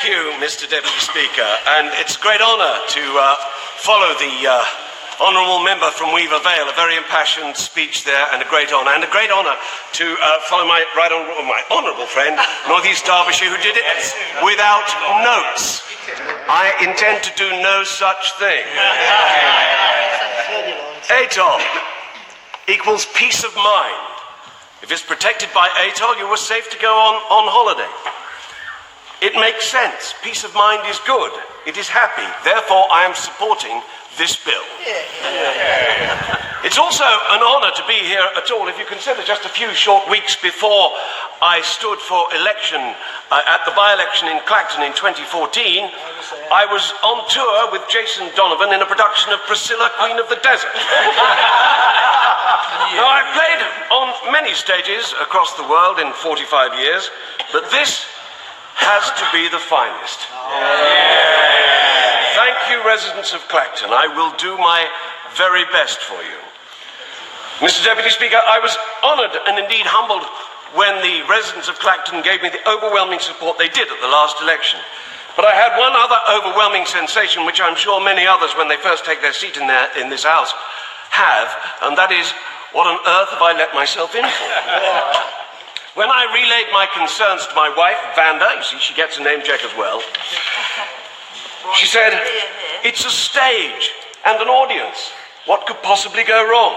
Thank you, Mr. Deputy Speaker, and it's a great honour to follow the honourable member from Weaver Vale, a very impassioned speech there, and a great honour to follow my honourable friend, North East Derbyshire, who did it without notes. I intend to do no such thing. ATOL equals peace of mind. If it's protected by ATOL, you were safe to go on holiday. It makes sense. Peace of mind is good. It is happy. Therefore, I am supporting this bill. It's also an honour to be here at all. If you consider just a few short weeks before I stood for election at the by-election in Clacton in 2014, I was on tour with Jason Donovan in a production of Priscilla, Queen of the Desert. Now, I've played on many stages across the world in 45 years, but this has to be the finest. Thank you, residents of Clacton. I will do my very best for you. Mr. Deputy Speaker, I was honoured and indeed humbled when the residents of Clacton gave me the overwhelming support they did at the last election. But I had one other overwhelming sensation, which I'm sure many others, when they first take their seat in this house, have, and that is, what on earth have I let myself in for? When I relayed my concerns to my wife, Vanda, you see, she gets a name check as well, she said, "It's a stage and an audience. What could possibly go wrong?"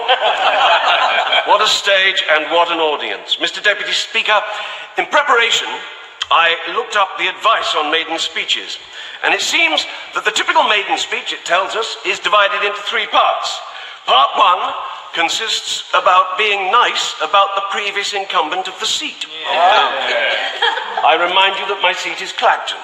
What a stage and what an audience. Mr. Deputy Speaker, in preparation, I looked up the advice on maiden speeches, and it seems that the typical maiden speech, it tells us, is divided into three parts. Part one consists about being nice about the previous incumbent of the seat. I remind you that my seat is Clacton.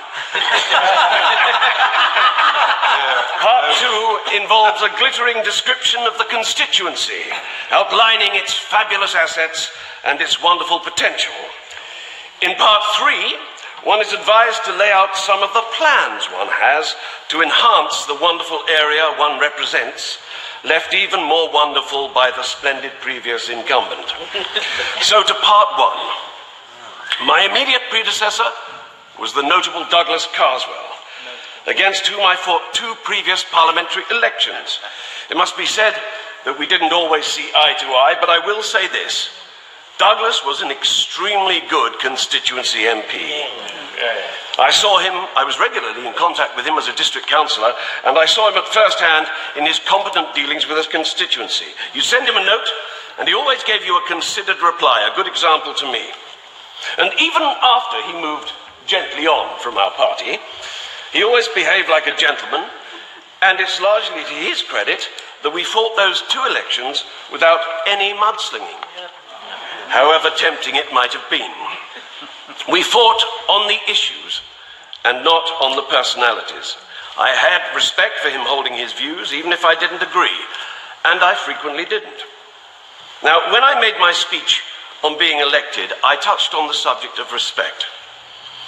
Part two involves a glittering description of the constituency, outlining its fabulous assets and its wonderful potential. In part three, one is advised to lay out some of the plans one has to enhance the wonderful area one represents, left even more wonderful by the splendid previous incumbent. So to part one. My immediate predecessor was the notable Douglas Carswell, against whom I fought two previous parliamentary elections. It must be said that we didn't always see eye to eye, but I will say this. Douglas was an extremely good constituency MP. I was regularly in contact with him as a district councillor, and I saw him at first hand in his competent dealings with his constituency. You send him a note, and he always gave you a considered reply, a good example to me. And even after he moved gently on from our party, he always behaved like a gentleman, and it's largely to his credit that we fought those two elections without any mudslinging, however tempting it might have been. We fought on the issues and not on the personalities. I had respect for him holding his views, even if I didn't agree, and I frequently didn't. Now, when I made my speech on being elected, I touched on the subject of respect.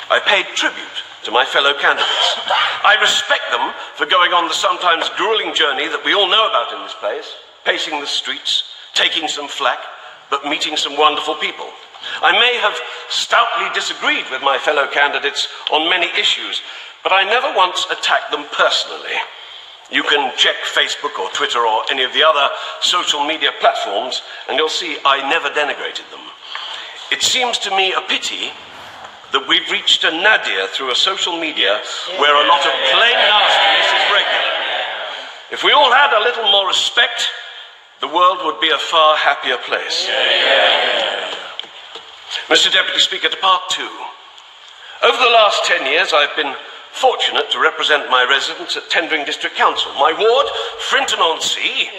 I paid tribute to my fellow candidates. I respect them for going on the sometimes grueling journey that we all know about in this place, pacing the streets, taking some flack, but meeting some wonderful people. I may have stoutly disagreed with my fellow candidates on many issues, but I never once attacked them personally. You can check Facebook or Twitter or any of the other social media platforms, and you'll see I never denigrated them. It seems to me a pity that we've reached a nadir through a social media where a lot of plain nastiness is regular. If we all had a little more respect, the world would be a far happier place. Mr. Deputy Speaker, to part two. Over the last 10 years, I've been fortunate to represent my residents at Tendring District Council. My ward, Frinton-on-Sea,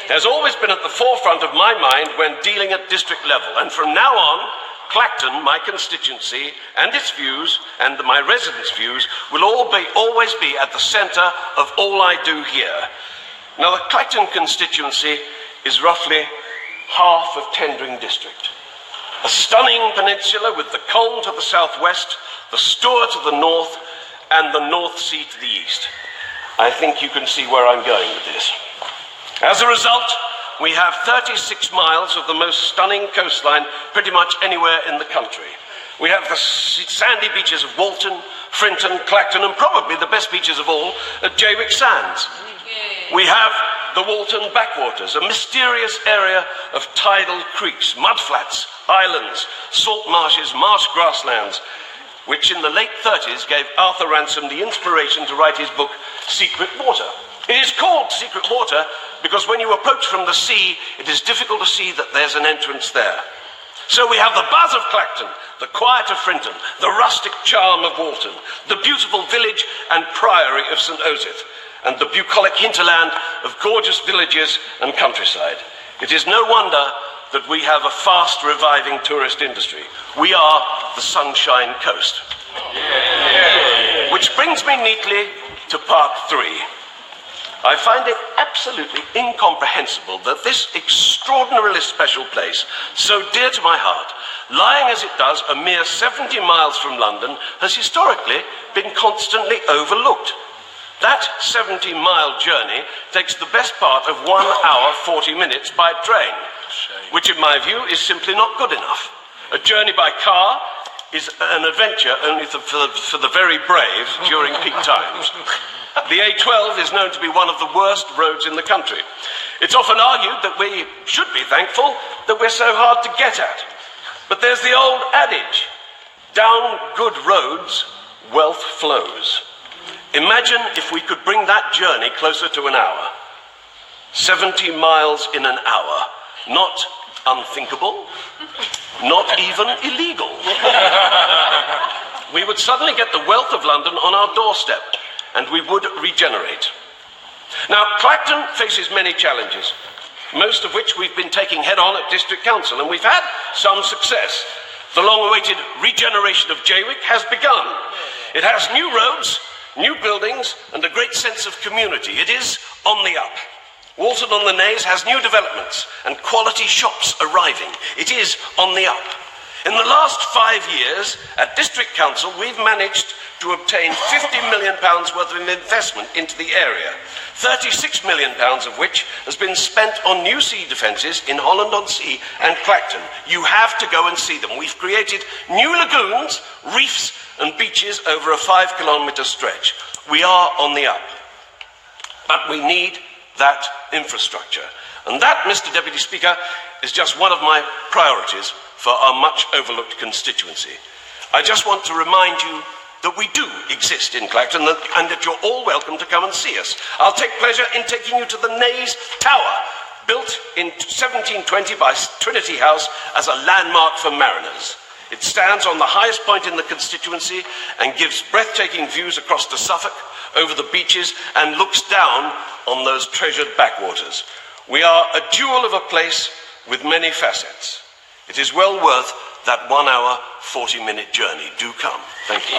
has always been at the forefront of my mind when dealing at district level. And from now on, Clacton, my constituency, and its views, and my residents' views, will always be at the centre of all I do here. Now, the Clacton constituency is roughly half of Tendring District. A stunning peninsula with the Colne to the southwest, the Stour to the north, and the North Sea to the east. I think you can see where I'm going with this. As a result, we have 36 miles of the most stunning coastline pretty much anywhere in the country. We have the sandy beaches of Walton, Frinton, Clacton, and probably the best beaches of all at Jaywick Sands. We have the Walton backwaters, a mysterious area of tidal creeks, mudflats, islands, salt marshes, marsh grasslands, which in the late 30s gave Arthur Ransom the inspiration to write his book, Secret Water. It is called Secret Water because when you approach from the sea, it is difficult to see that there's an entrance there. So we have the buzz of Clacton, the quiet of Frinton, the rustic charm of Walton, the beautiful village and priory of St. Osyth, and the bucolic hinterland of gorgeous villages and countryside. It is no wonder that we have a fast reviving tourist industry. We are the Sunshine Coast. Which brings me neatly to part 3. I find it absolutely incomprehensible that this extraordinarily special place, so dear to my heart, lying as it does a mere 70 miles from London, has historically been constantly overlooked. That 70-mile journey takes the best part of 1 hour, 40 minutes by train, which in my view is simply not good enough. A journey by car is an adventure only for the very brave during peak times. The A12 is known to be one of the worst roads in the country. It's often argued that we should be thankful that we're so hard to get at. But there's the old adage, down good roads, wealth flows. Imagine if we could bring that journey closer to an hour. 70 miles in an hour. Not unthinkable, not even illegal. We would suddenly get the wealth of London on our doorstep, and we would regenerate. Now, Clacton faces many challenges, most of which we've been taking head on at District Council, and we've had some success. The long-awaited regeneration of Jaywick has begun. It has new roads, new buildings, and a great sense of community. It is on the up. Walton on the Naze has new developments and quality shops arriving. It is on the up. In the last 5 years, at District Council, we've managed to obtain £50 million worth of investment into the area, £36 million of which has been spent on new sea defences in Holland-on-Sea and Clacton. You have to go and see them. We've created new lagoons, reefs and beaches over a 5-kilometre stretch. We are on the up. But we need that infrastructure. And that, Mr. Deputy Speaker, is just one of my priorities for our much overlooked constituency. I just want to remind you that we do exist in Clacton and that you're all welcome to come and see us. I'll take pleasure in taking you to the Naze Tower, built in 1720 by Trinity House as a landmark for mariners. It stands on the highest point in the constituency and gives breathtaking views across to Suffolk, over the beaches, and looks down on those treasured backwaters. We are a jewel of a place with many facets. It is well worth that 1 hour, 40-minute journey. Do come. Thank you.